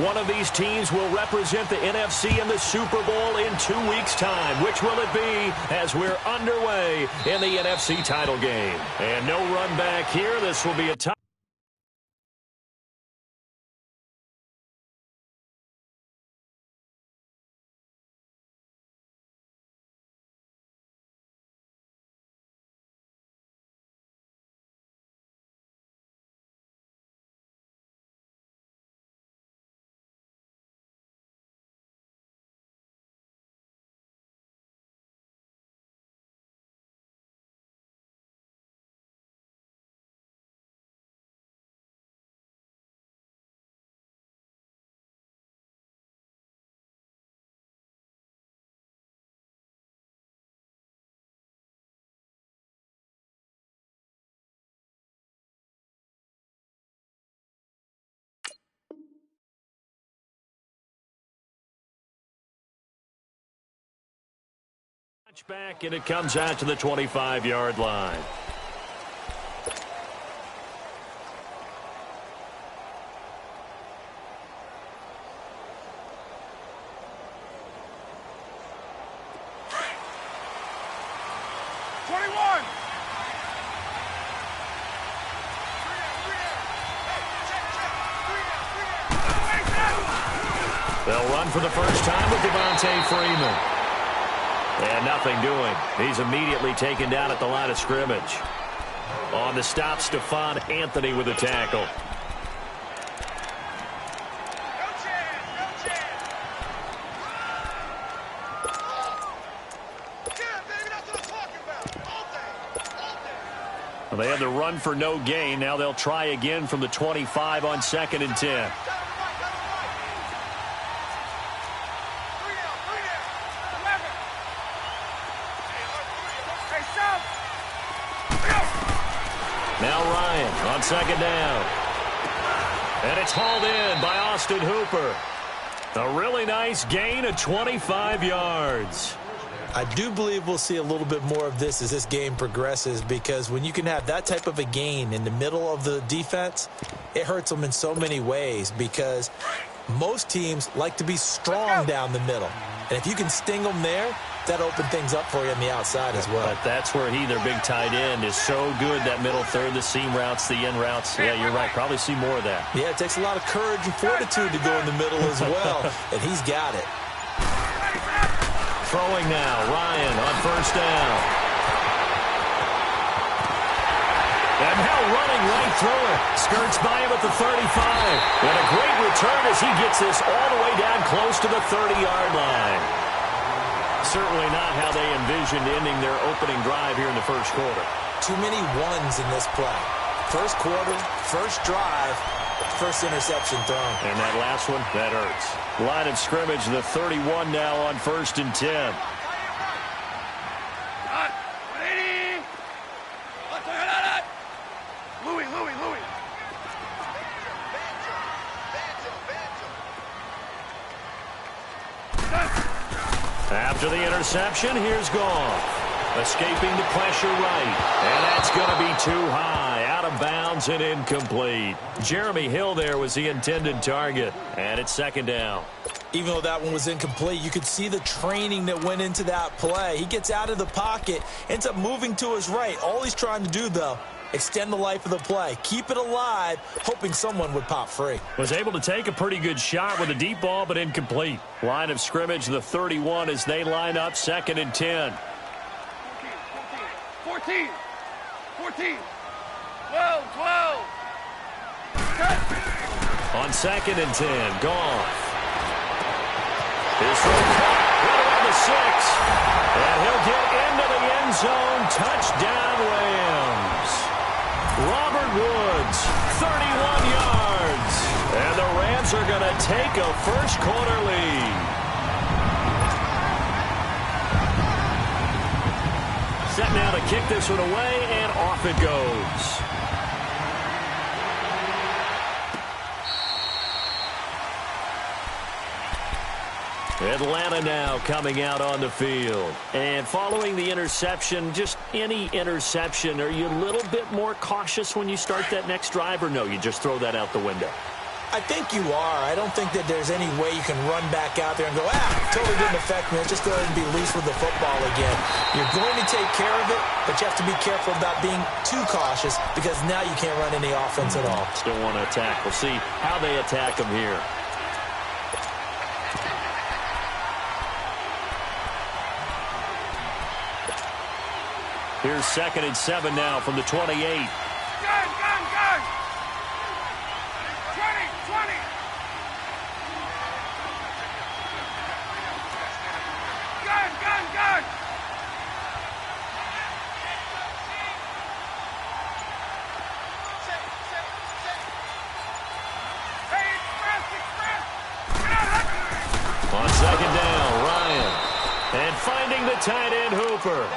One of these teams will represent the NFC in the Super Bowl in 2 weeks' time. Which will it be as we're underway in the NFC title game? And no run back here. This will be a tie. Back, and it comes out to the 25-yard line. They'll run for the first time with Devontae Freeman. And nothing doing. He's immediately taken down at the line of scrimmage. On the stop, Stephon Anthony with a tackle. Well, they had the run for no gain. Now they'll try again from the 25 on 2nd and 10. Now Ryan on 2nd down. And it's hauled in by Austin Hooper. A really nice gain of 25 yards. I do believe we'll see a little bit more of this as this game progresses, because when you can have that type of a gain in the middle of the defense, it hurts them in so many ways, because most teams like to be strong down the middle. And if you can sting them there, that opened things up for you on the outside as well. But that's where their big tight end, is so good, that middle third, the seam routes, the in routes. Yeah, you're right. Probably see more of that. Yeah, it takes a lot of courage and fortitude to go in the middle as well, and he's got it. Throwing now, Ryan on 1st down. And now running right through it. Skirts by him at the 35. And a great return as he gets this all the way down close to the 30-yard line. Certainly not how they envisioned ending their opening drive here in the first quarter. Too many ones in this play. First quarter, first drive, first interception thrown. And that last one, that hurts. Line of scrimmage, the 31 now on 1st and 10. After the interception, here's Goff. Escaping the pressure right. And that's going to be too high. Out of bounds and incomplete. Jeremy Hill there was the intended target. And it's 2nd down. Even though that one was incomplete, you could see the training that went into that play. He gets out of the pocket, ends up moving to his right. All he's trying to do, though, extend the life of the play. Keep it alive, hoping someone would pop free. Was able to take a pretty good shot with a deep ball, but incomplete. Line of scrimmage, the 31, as they line up 2nd and 10. 14, 12. Cut. On 2nd and 10, Goff. His throw caught right around the 6. And he'll get into the end zone. Touchdown, Rams. Robert Woods, 31 yards. And the Rams are going to take a first quarter lead. Set now to kick this one away, and off it goes. Atlanta now coming out on the field. And following the interception, just any interception, are you a little bit more cautious when you start that next drive, or no, you just throw that out the window? I think you are. I don't think that there's any way you can run back out there and go, totally didn't affect me. Let's just go ahead and be loose with the football again. You're going to take care of it, but you have to be careful about being too cautious because now you can't run any offense at all. Still want to attack. We'll see how they attack them here. Here's 2nd and 7 now from the 28. Gun! 20! Gun! Hey, express! On 2nd down, Ryan. And finding the tight end, Hooper.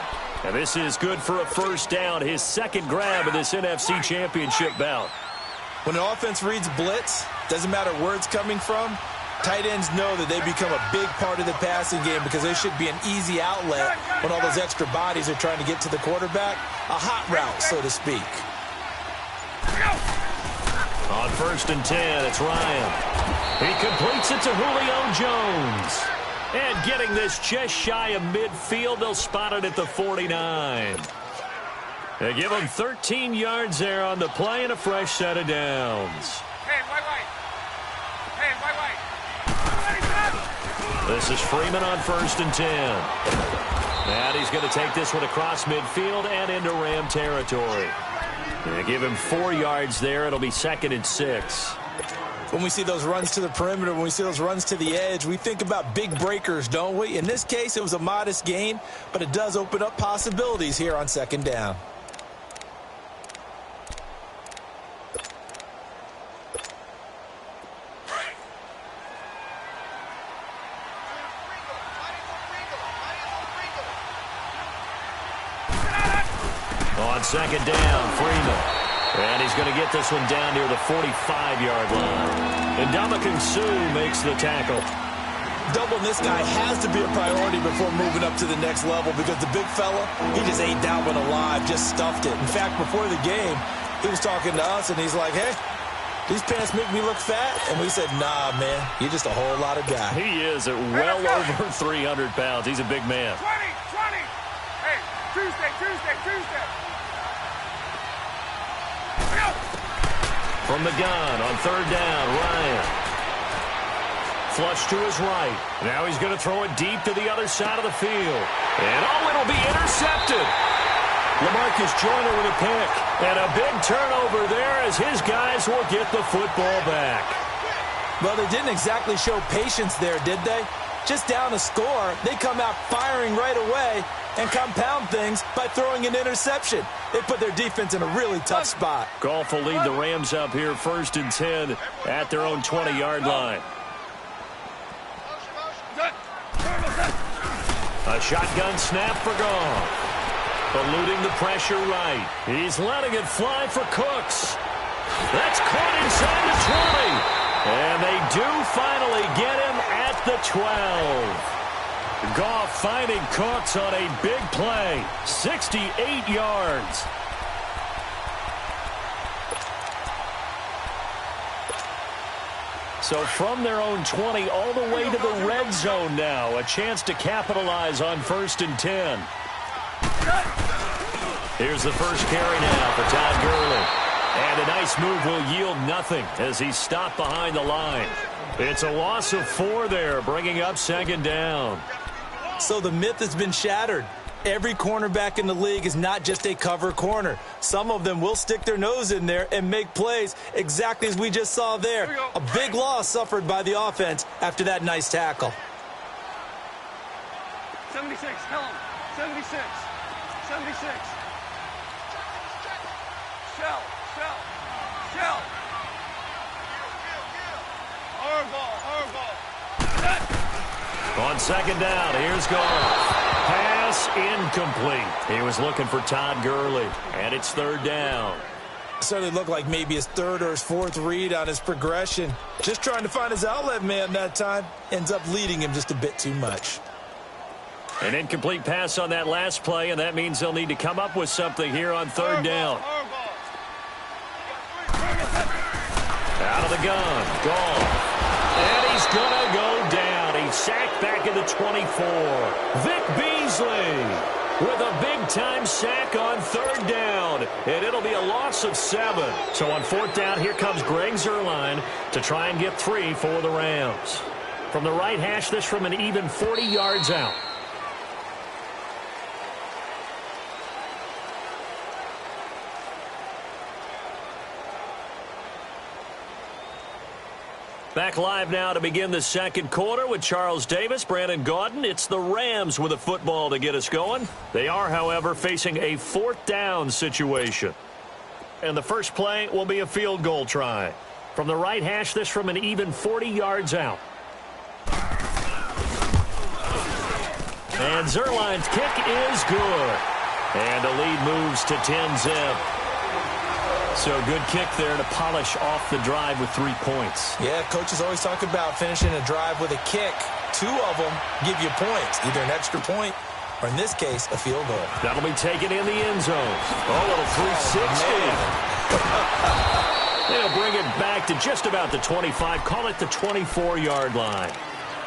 And this is good for a first down, his 2nd grab of this NFC Championship bout. When an offense reads blitz, doesn't matter where it's coming from, tight ends know that they become a big part of the passing game because they should be an easy outlet when all those extra bodies are trying to get to the quarterback. A hot route, so to speak. On 1st and 10, it's Ryan. He completes it to Julio Jones. And getting this just shy of midfield, they'll spot it at the 49. They give him 13 yards there on the play and a fresh set of downs. This is Freeman on 1st and 10. And he's going to take this one across midfield and into Ram territory. They give him 4 yards there. It'll be 2nd and 6. When we see those runs to the perimeter, when we see those runs to the edge, we think about big breakers, don't we? In this case, it was a modest gain, but it does open up possibilities here on 2nd down. On 2nd down, Freeman. And he's going to get this one down near the 45-yard line. And Ndamukong Suh makes the tackle. Doubling this guy has to be a priority before moving up to the next level because the big fella, he just ate that one alive, just stuffed it. In fact, before the game, he was talking to us, and he's like, hey, these pants make me look fat? And we said, nah, man, you're just a whole lot of guy. He is at well over 300 pounds. He's a big man. 20! Hey, Tuesday! From the gun on 3rd down, Ryan. Flush to his right. Now he's going to throw it deep to the other side of the field. And it'll be intercepted. LaMarcus Joyner with a pick. And a big turnover there as his guys will get the football back. Well, they didn't exactly show patience there, did they? Just down a score, they come out firing right away and compound things by throwing an interception. They put their defense in a really tough spot. Goff will lead the Rams up here 1st and 10 at their own 20-yard line. A shotgun snap for Goff. Eluding the pressure right. He's letting it fly for Cooks. That's caught inside the 20. And they do finally get him at the 12. Goff finding Cooks on a big play. 68 yards. So from their own 20 all the way to the red zone now. A chance to capitalize on 1st and 10. Here's the first carry now for Todd Gurley. And a nice move will yield nothing as he's stopped behind the line. It's a loss of 4 there, bringing up 2nd down. So the myth has been shattered. Every cornerback in the league is not just a cover corner. Some of them will stick their nose in there and make plays exactly as we just saw there. A big loss suffered by the offense after that nice tackle. 76, tell him. 76. Shell. On 2nd down, here's Goff. Pass incomplete. He was looking for Todd Gurley, and it's 3rd down. Certainly looked like maybe his 3rd or his 4th read on his progression. Just trying to find his outlet man that time. Ends up leading him just a bit too much. An incomplete pass on that last play, and that means they'll need to come up with something here on 3rd down. Out of the gun. Gone. And he's going to go down. He's sacked back at the 24. Vic Beasley with a big-time sack on third down. And it'll be a loss of 7. So on fourth down, here comes Greg Zuerlein to try and get 3 for the Rams. From the right hash, this from an even 40 yards out. Back live now to begin the second quarter with Charles Davis, Brandon Gaudin. It's the Rams with a football to get us going. They are, however, facing a fourth down situation. And the first play will be a field goal try. From the right hash, this from an even 40 yards out. And Zuerlein's kick is good. And the lead moves to 10-zip. So good kick there to polish off the drive with 3 points. Yeah, coaches always talk about finishing a drive with a kick. 2 of them give you points, either an extra point or, in this case, a field goal. That'll be taken in the end zone. Oh, little 360. They'll bring it back to just about the 25. Call it the 24-yard line.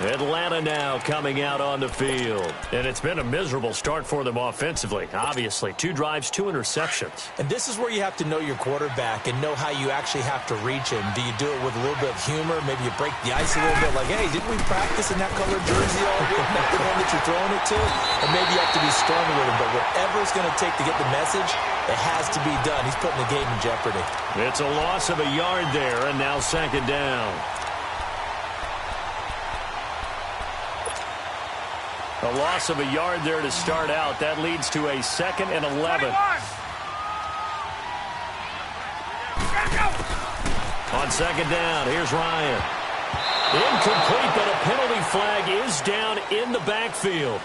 Atlanta now coming out on the field. And it's been a miserable start for them offensively. Obviously, 2 drives, 2 interceptions. And this is where you have to know your quarterback and know how you actually have to reach him. Do you do it with a little bit of humor? Maybe you break the ice a little bit like, hey, didn't we practice in that colored jersey all week? Not the one that you're throwing it to? And maybe you have to be stronger with him. But whatever it's going to take to get the message, it has to be done. He's putting the game in jeopardy. It's a loss of a yard there, and now second down. A loss of a yard there to start out. That leads to a 2nd and 11. On second down, here's Ryan. Incomplete, but a penalty flag is down in the backfield.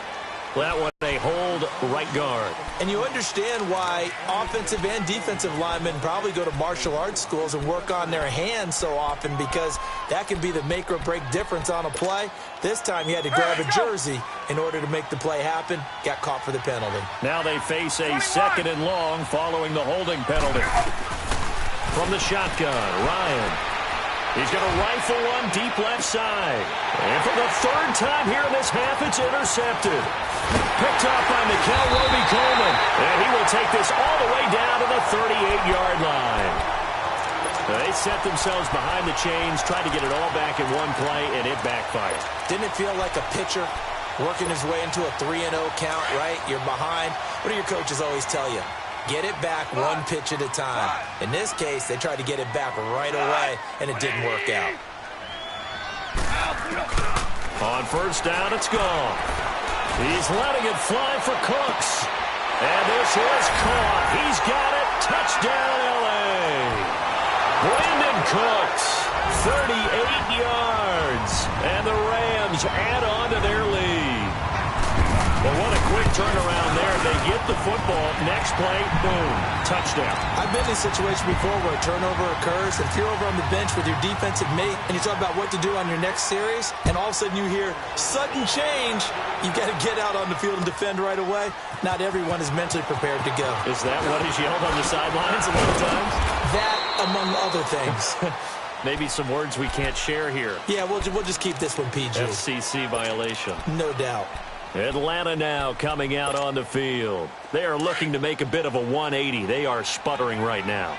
That one a hold right guard. And you understand why offensive and defensive linemen probably go to martial arts schools and work on their hands so often, because that can be the make or break difference on a play. This time he had to grab a jersey in order to make the play happen. Got caught for the penalty. Now they face a 2nd and long following the holding penalty. From the shotgun, Ryan. He's going to rifle one deep left side. And for the 3rd time here in this half, it's intercepted. Picked off by Mikel Roby-Coleman. And he will take this all the way down to the 38-yard line. They set themselves behind the chains, tried to get it all back in one play, and it backfired. Didn't it feel like a pitcher working his way into a 3-0 count, right? You're behind. What do your coaches always tell you? Get it back one pitch at a time. In this case, they tried to get it back right away, and it didn't work out. On first down, it's gone. He's letting it fly for Cooks. And this is caught. He's got it. Touchdown, L.A. Brandon Cooks, 38 yards. And the Rams add on to their lead. But what a quick turnaround there. They get the football. Next play, boom, touchdown. I've been in a situation before where a turnover occurs. If you're over on the bench with your defensive mate and you talk about what to do on your next series, and all of a sudden you hear sudden change, you've got to get out on the field and defend right away. Not everyone is mentally prepared to go. Is that what is yelled on the sidelines a lot of times? That, among other things. Maybe some words we can't share here. Yeah, we'll just keep this one PG. FCC violation. No doubt. Atlanta now coming out on the field. They are looking to make a bit of a 180. They are sputtering right now.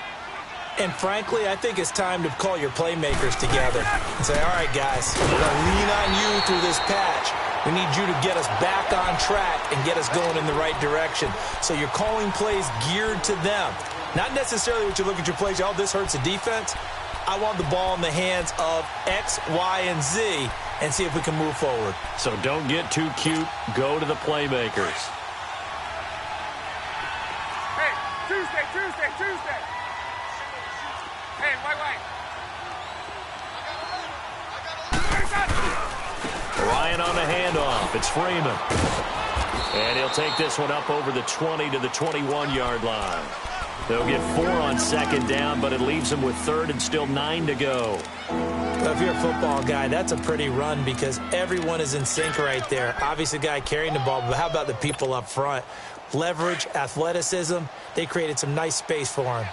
And frankly, I think it's time to call your playmakers together and say, all right, guys, we're going to lean on you through this patch. We need you to get us back on track and get us going in the right direction. So you're calling plays geared to them. Not necessarily what you look at your plays, oh, this hurts the defense. I want the ball in the hands of X, Y, and Z and see if we can move forward. So don't get too cute. Go to the playmakers. Hey, Tuesday. Hey, wait. Ryan on the handoff. It's Freeman. And he'll take this one up over the 20 to the 21-yard line. They'll get 4 on second down, but it leaves them with 3rd and still 9 to go. Well, if you're a football guy, that's a pretty run because everyone is in sync right there. Obviously, the guy carrying the ball, but how about the people up front? Leverage, athleticism, they created some nice space for him.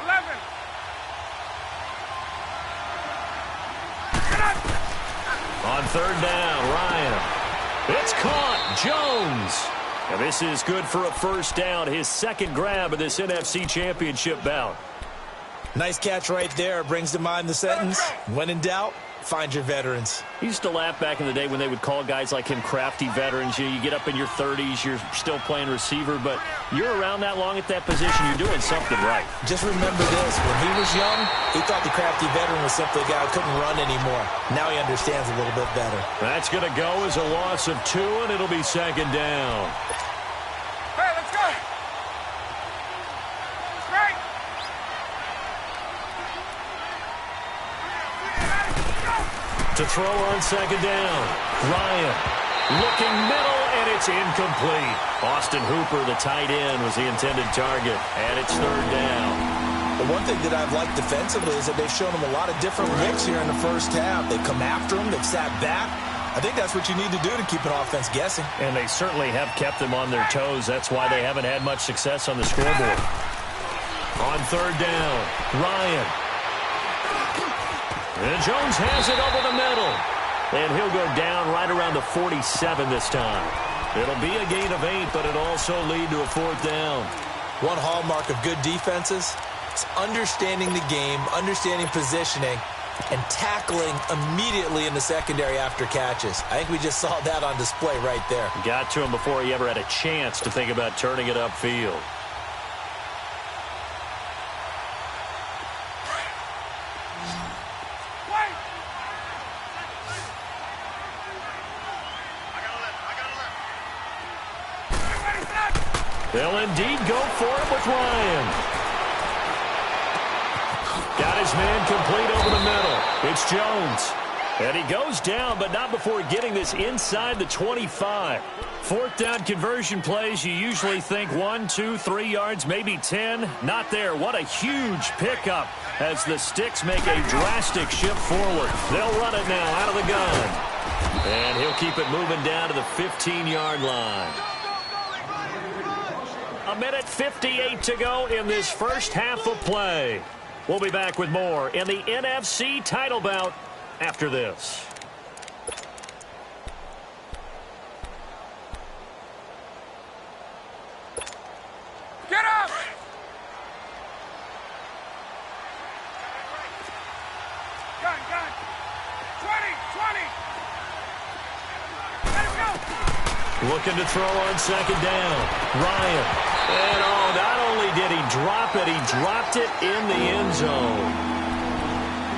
11. On third down, Ryan. It's caught. Jones. And this is good for a first down, his second grab of this NFC Championship bout. Nice catch right there. Brings to mind the sentence, when in doubt, find your veterans. He used to laugh back in the day when they would call guys like him crafty veterans. You get up in your 30s, you're still playing receiver, but you're around that long at that position, you're doing something right. Just remember this. When he was young, he thought the crafty veteran was simply a guy who couldn't run anymore. Now he understands a little bit better. That's going to go as a loss of 2, and it'll be second down. Hey, let's go. Right. To throw on second down. Ryan looking middle, and it's incomplete. Austin Hooper, the tight end, was the intended target, and it's third down. The one thing that I've liked defensively is that they've shown him a lot of different looks here in the first half. They've come after him. They've sat back. I think that's what you need to do to keep an offense guessing. And they certainly have kept them on their toes. That's why they haven't had much success on the scoreboard. On third down, Ryan. And Jones has it over the middle. And he'll go down right around the 47 this time. It'll be a gain of 8, but it'll also lead to a fourth down. One hallmark of good defenses is understanding the game, understanding positioning, and tackling immediately in the secondary after catches. I think we just saw that on display right there. Got to him before he ever had a chance to think about turning it upfield. They'll indeed go for it with Ryan. Got his man complete over the middle. It's Jones. And he goes down, but not before getting this inside the 25. Fourth down conversion plays, you usually think 1, 2, 3 yards, maybe 10. Not there. What a huge pickup as the Sticks make a drastic shift forward. They'll run it now out of the gun. And he'll keep it moving down to the 15-yard line. 1:58 to go in this first half of play. We'll be back with more in the NFC title bout after this. Get up! Gun. 20. Let him go! Looking to throw on second down. Ryan. And not only did he drop it, he dropped it in the end zone.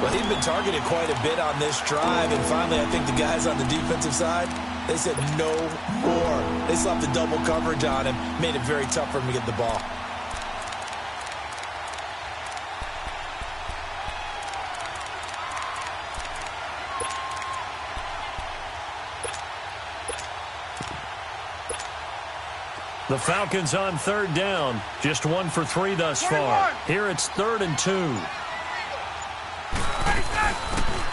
Well, he's been targeted quite a bit on this drive, and finally I think the guys on the defensive side, they said no more. They slapped the double coverage on him, made it very tough for him to get the ball. The Falcons on third down. Just 1 for 3 thus far. Here it's 3rd and 2.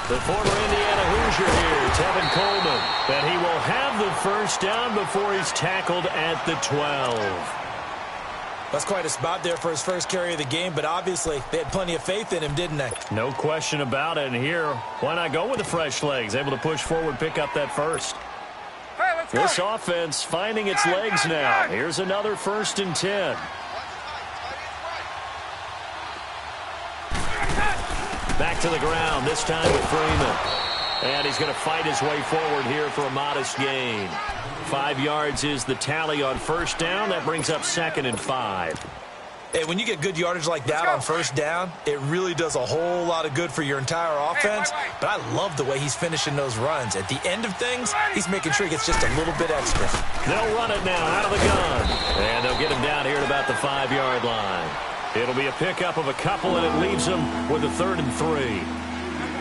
The former Indiana Hoosier here, Tevin Coleman. And he will have the first down before he's tackled at the 12. That's quite a spot there for his first carry of the game, but obviously they had plenty of faith in him, didn't they? No question about it. And here, why not go with the fresh legs? Able to push forward, pick up that first. This offense finding its legs now. Here's another 1st and 10. Back to the ground, this time with Freeman. And he's going to fight his way forward here for a modest gain. 5 yards is the tally on first down. That brings up 2nd and 5. Hey, when you get good yardage like that on first down, it really does a whole lot of good for your entire offense. But I love the way he's finishing those runs. At the end of things, he's making sure he gets just a little bit extra. They'll run it now out of the gun. And they'll get him down here at about the 5-yard line. It'll be a pickup of a couple, and it leaves him with a 3rd and 3.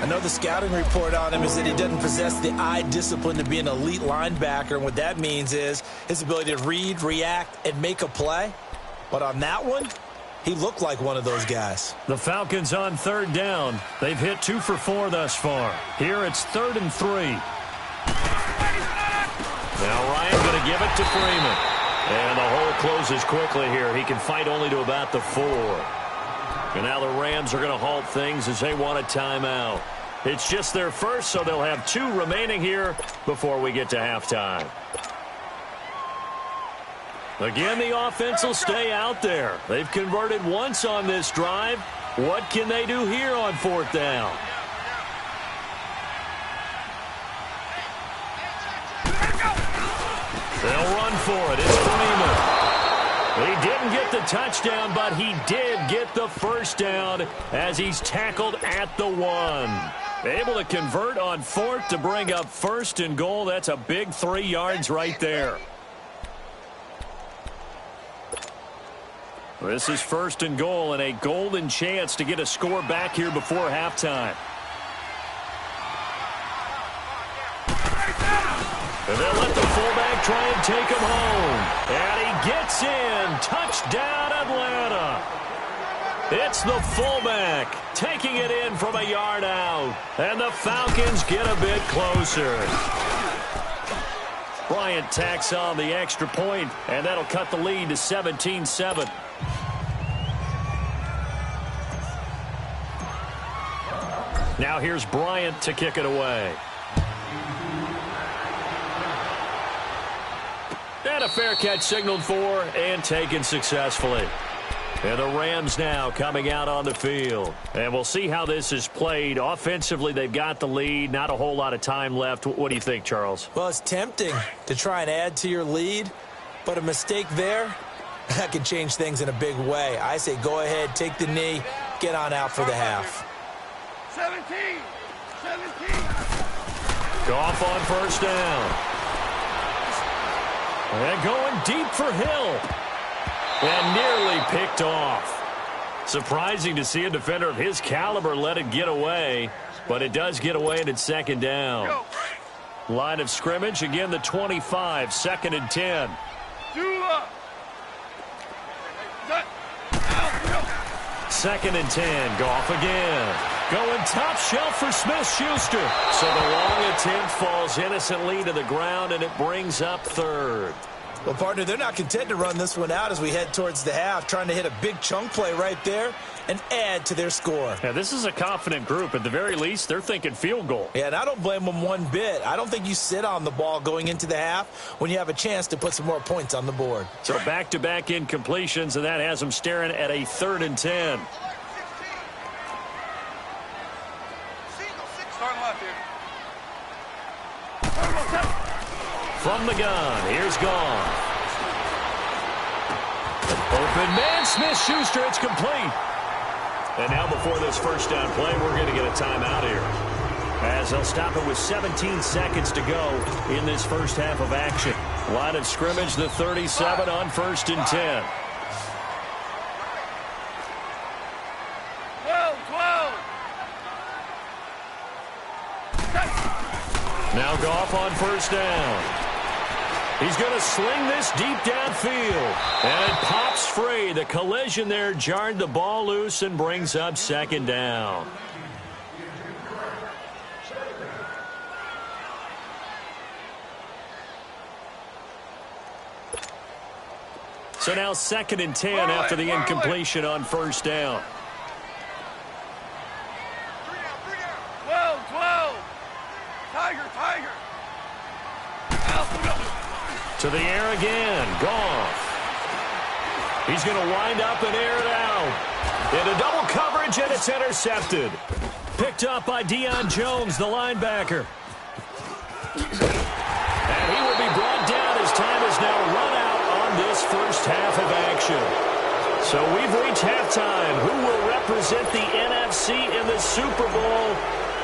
I know the scouting report on him is that he doesn't possess the eye discipline to be an elite linebacker. And what that means is his ability to read, react, and make a play. But on that one, he looked like one of those guys. The Falcons on third down. They've hit 2 for 4 thus far. Here it's 3rd and 3. Now Ryan going to give it to Freeman. And the hole closes quickly here. He can fight only to about the 4. And now the Rams are going to halt things as they want a timeout. It's just their first, so they'll have 2 remaining here before we get to halftime. Again, the offense will stay out there. They've converted once on this drive. What can they do here on 4th down? They'll run for it. It's Freeman. He didn't get the touchdown, but he did get the first down as he's tackled at the 1. Able to convert on 4th to bring up 1st and goal. That's a big 3 yards right there. This is 1st and goal and a golden chance to get a score back here before halftime. And they'll let the fullback try and take him home. And he gets in. Touchdown, Atlanta. It's the fullback taking it in from a yard out. And the Falcons get a bit closer. Bryant tacks on the extra point, and that'll cut the lead to 17-7. Now here's Bryant to kick it away. And a fair catch signaled for and taken successfully. And the Rams now coming out on the field. And we'll see how this is played. Offensively, they've got the lead. Not a whole lot of time left. What do you think, Charles? Well, it's tempting to try and add to your lead, but a mistake there, that could change things in a big way. I say go ahead, take the knee, get on out for the half. 17. Goff on 1st down. And going deep for Hill. And nearly picked off. Surprising to see a defender of his caliber let it get away, but it does get away and it's 2nd down. Line of scrimmage, again the 25, 2nd and 10. 2nd and 10, Goff again. Going top shelf for Smith-Schuster. So the long attempt falls innocently to the ground, and it brings up 3rd. Well, partner, they're not content to run this one out as we head towards the half, trying to hit a big chunk play right there and add to their score. Yeah, this is a confident group. At the very least, they're thinking field goal. Yeah, and I don't blame them one bit. I don't think you sit on the ball going into the half when you have a chance to put some more points on the board. So back-to-back incompletions, and that has them staring at a 3rd and 10. From the gun, here's Goff. Open man, Smith-Schuster, it's complete. And now before this 1st down play, we're going to get a timeout here, as they'll stop it with 17 seconds to go in this first half of action. Line of scrimmage, the 37 on 1st and 10. 12. Now Goff on 1st down. He's going to sling this deep downfield. And it pops free. The collision there jarred the ball loose and brings up 2nd down. So now 2nd and 10 after the incompletion on 1st down. 12. Tiger. To the air again. Goff. He's going to wind up and air it out. Into double coverage, and it's intercepted. Picked up by Deion Jones, the linebacker. And he will be brought down as time is now run out on this first half of action. So we've reached halftime. Who will represent the NFC in the Super Bowl?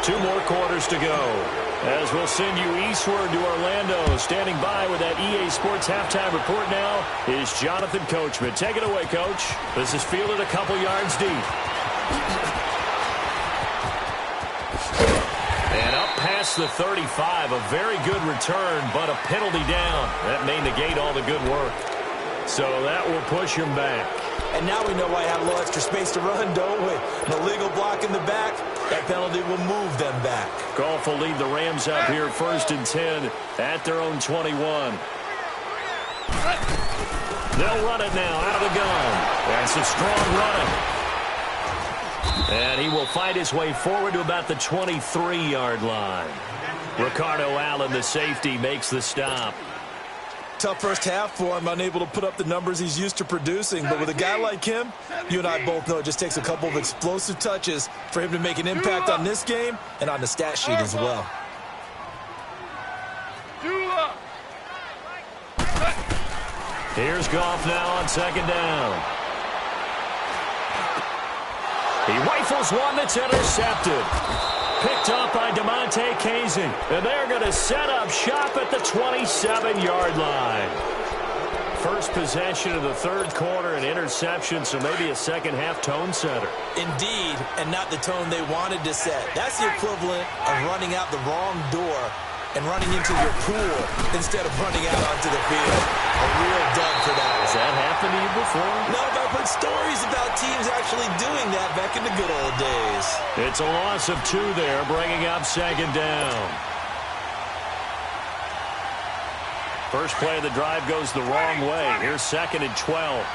2 more quarters to go. As we'll send you eastward to Orlando. Standing by with that EA Sports halftime report now is Jonathan Coachman. Take it away, Coach. This is fielded a couple yards deep. And up past the 35, a very good return, but a penalty down. That may negate all the good work. So that will push him back. And now we know why I have a little extra space to run, don't we? An illegal block in the back. That penalty will move them back. Goff will lead the Rams up here 1st and 10 at their own 21. They'll run it now out of the gun. That's a strong running. And he will fight his way forward to about the 23-yard line. Ricardo Allen, the safety, makes the stop. Tough first half for him, unable to put up the numbers he's used to producing. But with a guy like him, you and I both know it just takes a couple of explosive touches for him to make an impact on this game and on the stat sheet as well. Here's Goff now on second down. He rifles one that's intercepted. Picked up by DeMonte Casey. And they're going to set up shop at the 27-yard line. First possession of the third quarter, an interception, so maybe a second-half tone setter. Indeed, and not the tone they wanted to set. That's the equivalent of running out the wrong door and running into your pool instead of running out onto the field. A real dub for that. Has that happened to you before? No, but I've heard stories about teams actually doing that back in the good old days. It's a loss of 2 there, bringing up second down. First play of the drive goes the wrong way. Here's second and 12.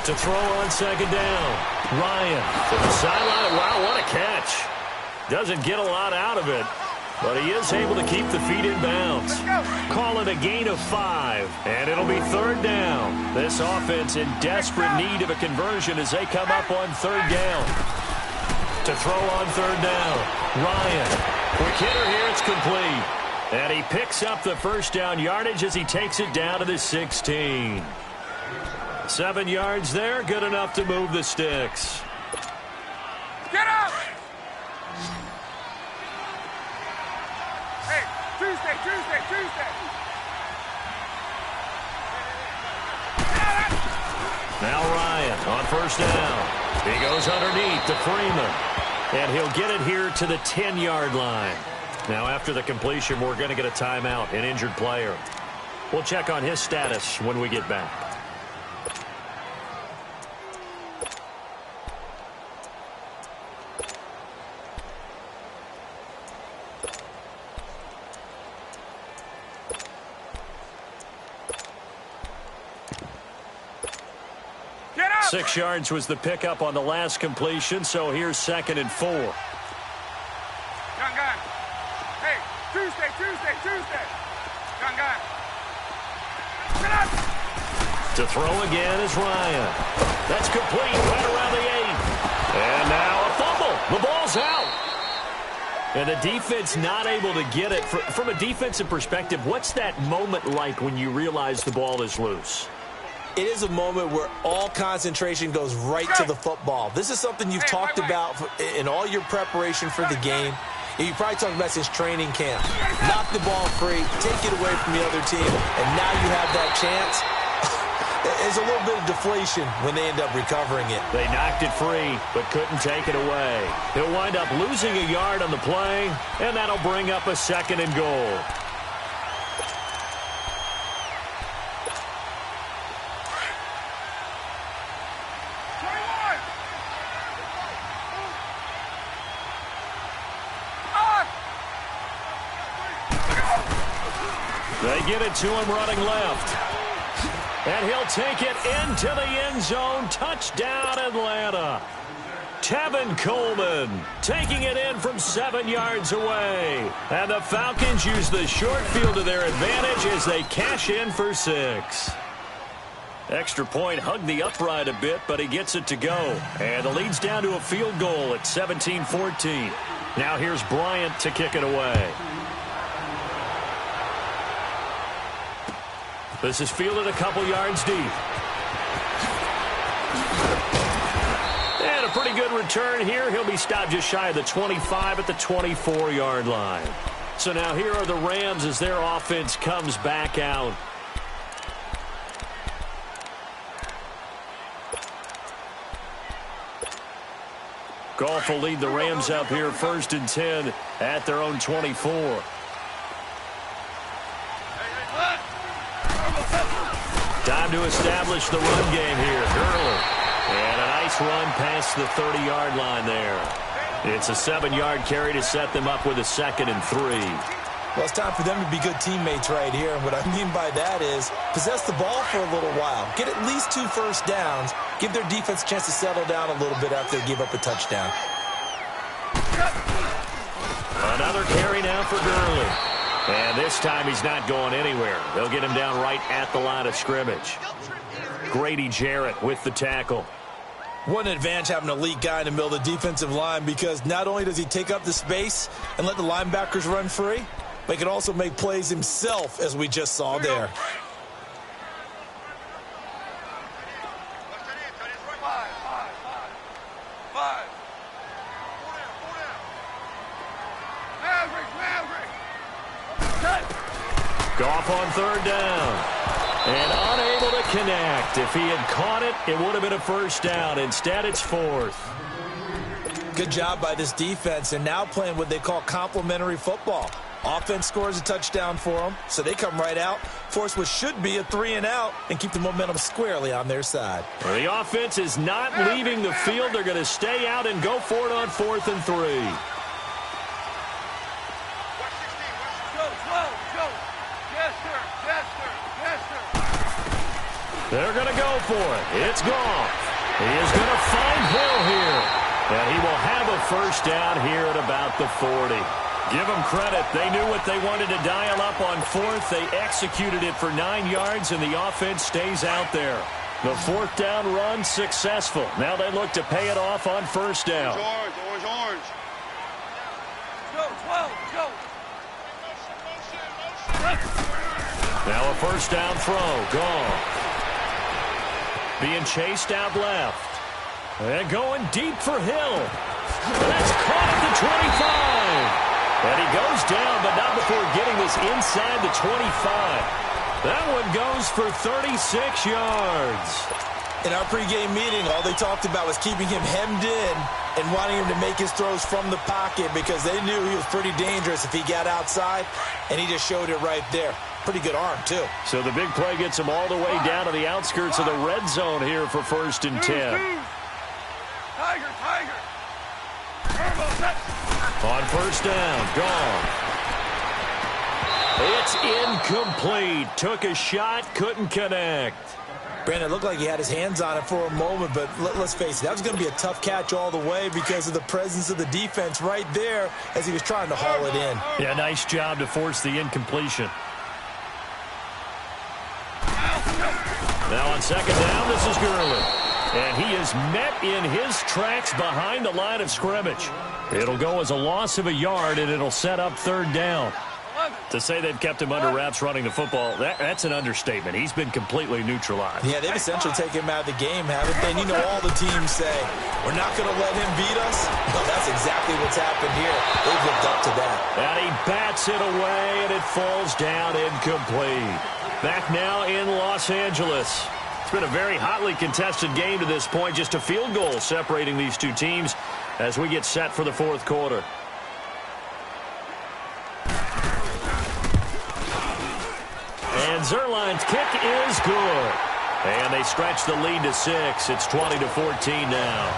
To throw on second down. Ryan to the sideline. Wow, what a catch. Doesn't get a lot out of it, but he is able to keep the feet in bounds. Call it a gain of 5, and it'll be third down. This offense in desperate need of a conversion as they come up on third down. To throw on third down. Ryan. Quick hitter here. It's complete. And he picks up the first down yardage as he takes it down to the 16. 7 yards there, good enough to move the sticks. Get up! Hey, Tuesday. Now Ryan on first down. He goes underneath to Freeman. And he'll get it here to the 10-yard line. Now after the completion, we're going to get a timeout, an injured player. We'll check on his status when we get back. Get up! 6 yards was the pickup on the last completion, so here's second and 4. Young guy. Hey, Tuesday. Young guy. Get up! To throw again is Ryan. That's complete right around the 8. And now a fumble. The ball's out. And the defense not able to get it. From a defensive perspective, what's that moment like when you realize the ball is loose? It is a moment where all concentration goes right to the football. This is something you've talked about in all your preparation for the game. You probably talked about since training camp. Knock the ball free, take it away from the other team, and now you have that chance. There's a little bit of deflation when they end up recovering it. They knocked it free, but couldn't take it away. He'll wind up losing a yard on the play, and that'll bring up a second and goal. They get it to him running left. And he'll take it into the end zone. Touchdown, Atlanta. Tevin Coleman taking it in from 7 yards away. And the Falcons use the short field to their advantage as they cash in for 6. Extra point hugged the upright a bit, but he gets it to go. And the lead's down to a field goal at 17-14. Now here's Bryant to kick it away. This is fielded a couple yards deep. And a pretty good return here. He'll be stopped just shy of the 25 at the 24-yard line. So now here are the Rams as their offense comes back out. Goff will lead the Rams up here first and 10 at their own 24. Time to establish the run game here. Gurley. And a nice run past the 30-yard line there. It's a 7-yard carry to set them up with a second and 3. Well, it's time for them to be good teammates right here. And what I mean by that is possess the ball for a little while. Get at least 2 first downs. Give their defense a chance to settle down a little bit after they give up a touchdown. Another carry now for Gurley. And this time he's not going anywhere. They'll get him down right at the line of scrimmage. Grady Jarrett with the tackle. What an advantage having an elite guy in the middle of the defensive line, because not only does he take up the space and let the linebackers run free, but he can also make plays himself, as we just saw there. Goff on third down. And unable to connect. If he had caught it, it would have been a first down. Instead, it's 4th. Good job by this defense, and now playing what they call complementary football. Offense scores a touchdown for them, so they come right out, force what should be a 3-and-out, and keep the momentum squarely on their side. Well, the offense is not leaving the field. They're going to stay out and go for it on 4th and 3. They're going to go for it. It's Goff. He is going to find Hill here. And he will have a first down here at about the 40. Give them credit. They knew what they wanted to dial up on 4th. They executed it for 9 yards, and the offense stays out there. The 4th down run successful. Now they look to pay it off on first down. Orange. Go, 12, go. Now a first down throw. Gone. Being chased out left. And going deep for Hill. That's caught at the 25. And he goes down, but not before getting this inside the 25. That one goes for 36 yards. In our pregame meeting, all they talked about was keeping him hemmed in and wanting him to make his throws from the pocket, because they knew he was pretty dangerous if he got outside, and he just showed it right there. Pretty good arm, too. So the big play gets him all the way down to the outskirts of the red zone here for 1st and 10. Tiger. On first down, gone. It's incomplete. Took a shot, couldn't connect. Brandon, it looked like he had his hands on it for a moment, but let's face it, that was going to be a tough catch all the way because of the presence of the defense right there as he was trying to haul it in. Yeah, nice job to force the incompletion. Now on second down, this is Gurley. And he is met in his tracks behind the line of scrimmage. It'll go as a loss of a yard, and it'll set up 3rd down. To say they've kept him under wraps running the football, that's an understatement. He's been completely neutralized. Yeah, they've essentially taken him out of the game, haven't they? And you know all the teams say, we're not going to let him beat us. Well, that's exactly what's happened here. They've lived up to that. And he bats it away, and it falls down incomplete. Back now in Los Angeles. It's been a very hotly contested game to this point. Just a field goal separating these two teams as we get set for the 4th quarter. And Zerline's kick is good. And they stretch the lead to 6. It's 20-14 now.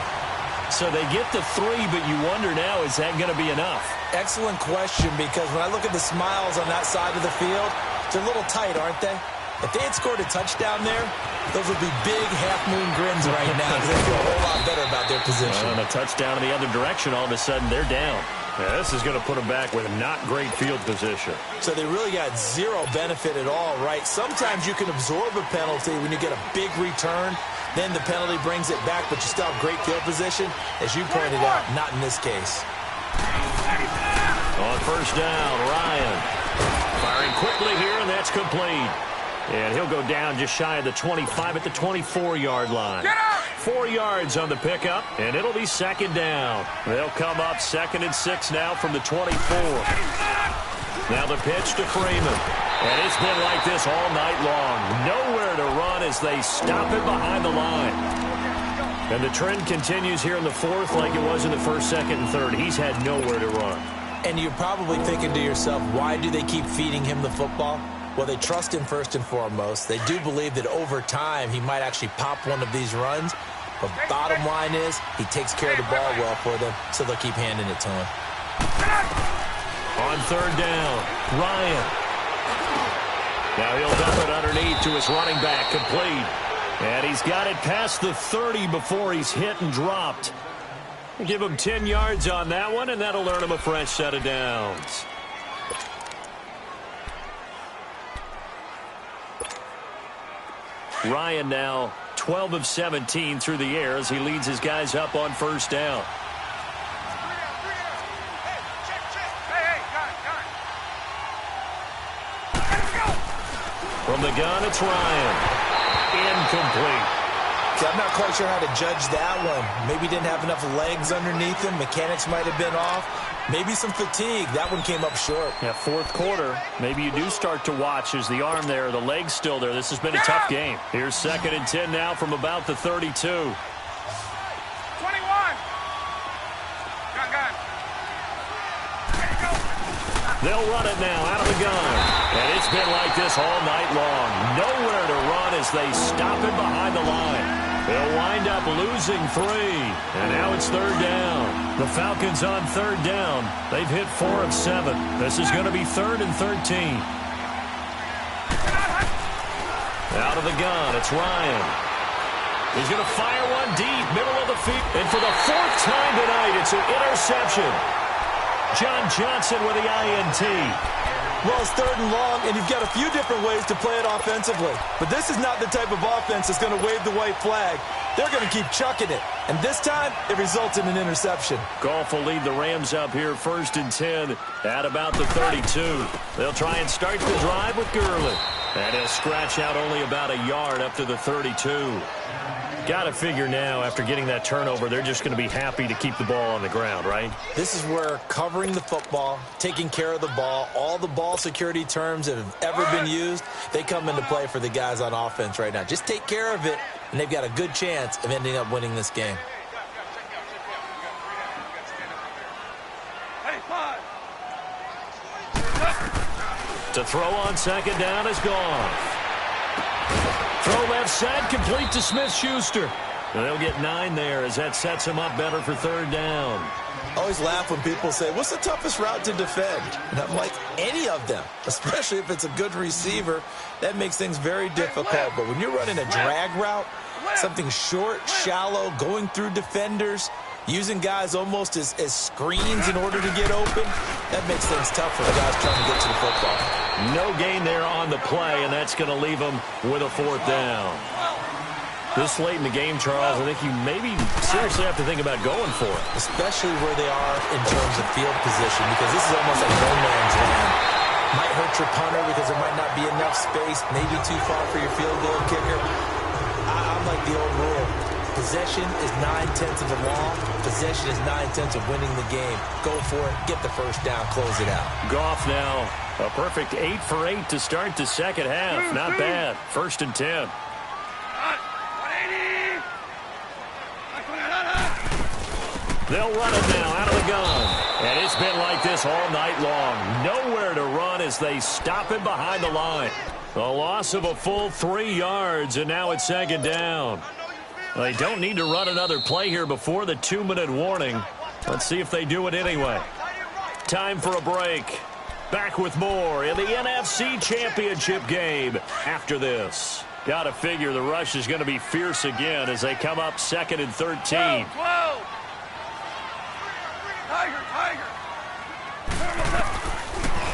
So they get to 3, but you wonder now, is that going to be enough? Excellent question, because when I look at the smiles on that side of the field, they're a little tight, aren't they? If they had scored a touchdown there, those would be big half-moon grins right now because they feel a whole lot better about their position. And a touchdown in the other direction, all of a sudden they're down. Yeah, this is going to put them back with not great field position. So they really got zero benefit at all, right? Sometimes you can absorb a penalty when you get a big return. Then the penalty brings it back, but you still have great field position. As you pointed out, not in this case. On first down, Ryan firing quickly here, and that's complete. And he'll go down just shy of the 25 at the 24-yard line. 4 yards on the pickup, and it'll be 2nd down. They'll come up 2nd and 6 now from the 24. Now the pitch to Freeman. And it's been like this all night long. Nowhere to run as they stop him behind the line. And the trend continues here in the 4th like it was in the 1st, 2nd, and 3rd. He's had nowhere to run. And you're probably thinking to yourself, why do they keep feeding him the football? Well, they trust him first and foremost. They do believe that over time he might actually pop one of these runs. But bottom line is he takes care of the ball well for them, so they'll keep handing it to him. On third down, Ryan. Now he'll dump it underneath to his running back, complete. And he's got it past the 30 before he's hit and dropped. Give him 10 yards on that one, and that'll earn him a fresh set of downs. Ryan now 12 of 17 through the air as he leads his guys up on first down. From the gun, it's Ryan. Incomplete. I'm not quite sure how to judge that one. Maybe didn't have enough legs underneath him. Mechanics might have been off. Maybe some fatigue. That one came up short. Yeah, fourth quarter. Maybe you do start to watch as the arm there, the leg's still there. This has been a tough game. Here's 2nd and 10 now from about the 32. 21. Gun. There you go. They'll run it now out of the gun. And it's been like this all night long. Nowhere to run as they stop it behind the line. They'll wind up losing 3. And now it's third down. The Falcons on third down. They've hit 4 of 7. This is going to be 3rd and 13. Out of the gun, it's Ryan. He's going to fire one deep, middle of the field. And for the 4th time tonight, it's an interception. John Johnson with the INT. Well, it's 3rd and long, and you've got a few different ways to play it offensively. But this is not the type of offense that's going to wave the white flag. They're going to keep chucking it. And this time, it results in an interception. Goff will lead the Rams up here 1st and 10 at about the 32. They'll try and start the drive with Gurley. And he'll scratch out only about a yard up to the 32. Got to figure now, after getting that turnover, they're just going to be happy to keep the ball on the ground, right? This is where covering the football, taking care of the ball, all the ball security terms that have ever been used, they come into play for the guys on offense right now. Just take care of it, and they've got a good chance of ending up winning this game. To throw on 2nd down is gone. Throw left side, complete to Smith-Schuster. They'll get 9 there as that sets him up better for 3rd down. I always laugh when people say, what's the toughest route to defend? And I'm like, any of them, especially if it's a good receiver. That makes things very difficult. But when you're running a drag route, something short, shallow, going through defenders, using guys almost as screens in order to get open, that makes things tough for the guys trying to get to the football. No gain there on the play, and that's going to leave them with a 4th down. This late in the game, Charles, I think you maybe seriously have to think about going for it. Especially where they are in terms of field position, because this is almost like no man's land. Might hurt your punter because there might not be enough space, maybe too far for your field goal kicker. I'm like the old rule. Possession is 9/10 of the law. Possession is 9/10 of winning the game. Go for it. Get the first down. Close it out. Goff now a perfect 8 for 8 to start the second half. Not bad. 1st and 10. 180. They'll run it now out of the gun. And it's been like this all night long. Nowhere to run as they stop him behind the line. A loss of a full 3 yards, and now it's 2nd down. They don't need to run another play here before the 2-minute warning. Let's see if they do it anyway. Time for a break. Back with more in the NFC Championship game after this. Got to figure the rush is going to be fierce again as they come up 2nd and 13. 12. Tiger.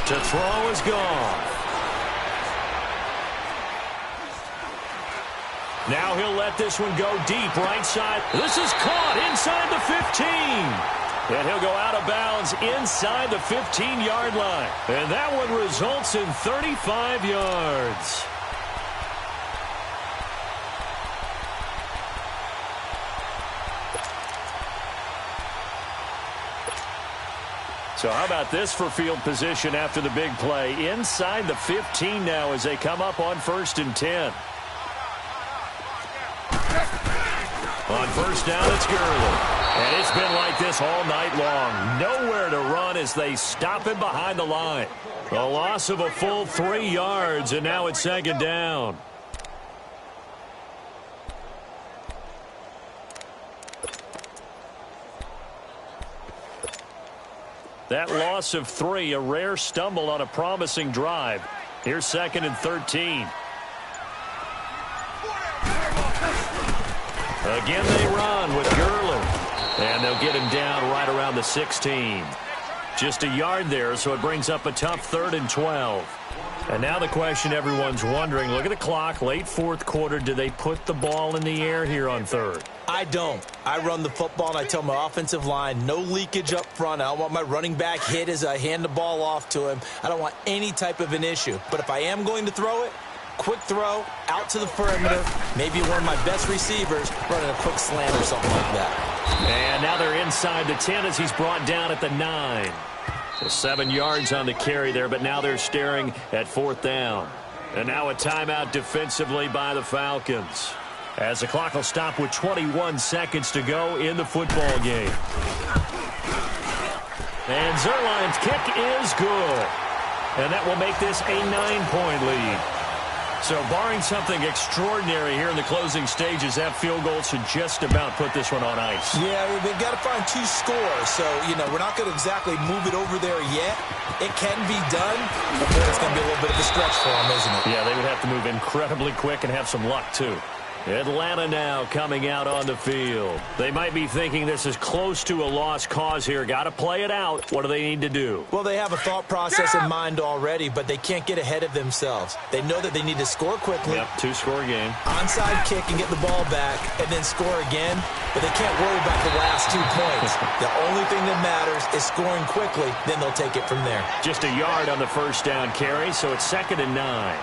To throw is gone. Now he'll let this one go deep right side. This is caught inside the 15. And he'll go out of bounds inside the 15-yard line. And that one results in 35 yards. So how about this for field position after the big play? Inside the 15 now as they come up on 1st and 10. On 1st down, it's Gurley. And it's been like this all night long. Nowhere to run as they stop him behind the line. A loss of a full 3 yards, and now it's 2nd down. That loss of 3, a rare stumble on a promising drive. Here's 2nd and 13. Again they run with Gurley. And they'll get him down right around the 16. Just a yard there, so it brings up a tough 3rd and 12. And now the question everyone's wondering, look at the clock, late 4th quarter, do they put the ball in the air here on 3rd? I don't. I run the football, and I tell my offensive line, no leakage up front. I don't want my running back hit as I hand the ball off to him. I don't want any type of an issue. But if I am going to throw it, quick throw, out to the perimeter, maybe one of my best receivers running a quick slant or something like that. And now they're inside the 10 as he's brought down at the 9. So 7 yards on the carry there, but now they're staring at 4th down. And now a timeout defensively by the Falcons, as the clock will stop with 21 seconds to go in the football game. And Zuerlein's kick is good. And that will make this a 9-point lead. So barring something extraordinary here in the closing stages, that field goal should just about put this one on ice. Yeah, they've got to find 2 scores. So, we're not going to exactly move it over there yet. It can be done, but it's going to be a little bit of a stretch for them, isn't it? Yeah, they would have to move incredibly quick and have some luck, too. Atlanta now coming out on the field. They might be thinking this is close to a lost cause here. Got to play it out. What do they need to do? Well, they have a thought process in mind already, but they can't get ahead of themselves. They know that they need to score quickly. Yep, 2-score game. Onside kick and get the ball back and then score again, but they can't worry about the last 2 points. The only thing that matters is scoring quickly, then they'll take it from there. Just a yard on the 1st down carry, so it's 2nd and 9.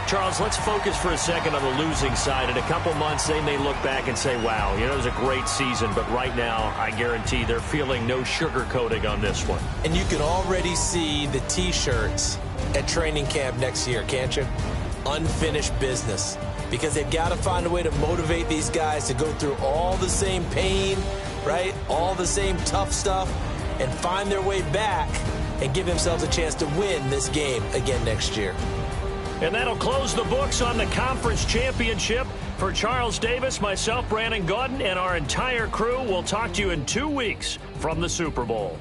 Charles, let's focus for a second on the losing side. In a couple months, they may look back and say, wow, it was a great season. But right now, I guarantee they're feeling no sugarcoating on this one. And you can already see the T-shirts at training camp next year, can't you? Unfinished business. Because they've got to find a way to motivate these guys to go through all the same pain, right? All the same tough stuff, and find their way back and give themselves a chance to win this game again next year. And that'll close the books on the conference championship. For Charles Davis, myself, Brandon Gaudin, and our entire crew, we'll talk to you in 2 weeks from the Super Bowl.